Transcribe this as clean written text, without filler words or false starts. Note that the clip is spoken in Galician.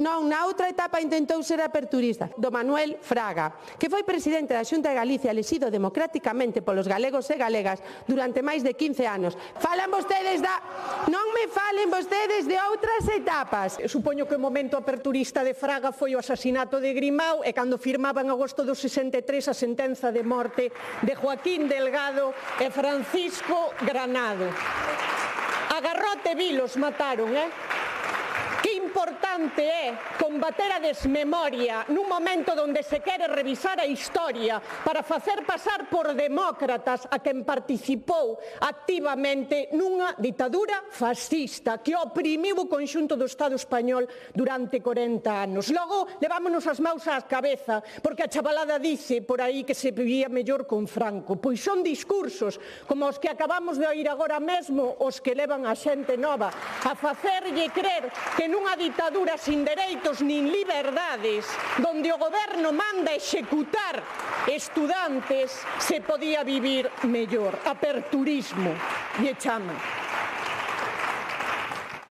Non, na outra etapa intentou ser aperturista, do Manuel Fraga, que foi presidente da Xunta de Galicia elixido democráticamente polos galegos e galegas durante máis de 15 anos. Falan vostedes da... Non me falen vostedes de outras etapas. Supoño que o momento aperturista de Fraga foi o asasinato de Grimao e cando firmaba en agosto do 63 a sentenza de morte de Joaquín Delgado e Francisco Granado. A garrote vilos mataron, Que importante é combater a desmemoria nun momento onde se quere revisar a historia para facer pasar por demócratas a quen participou activamente nunha ditadura fascista que oprimiu o conxunto do Estado español durante 40 anos. Logo, levámonos as maus á cabeza porque a chavalada dice por aí que se vivía mellor con Franco. Pois son discursos como os que acabamos de oír agora mesmo os que levan a xente nova a facerlle crer que nunha ditadura sin dereitos nin liberdades, donde o goberno manda executar estudantes, se podía vivir mellor. Aperturismo, lle chaman.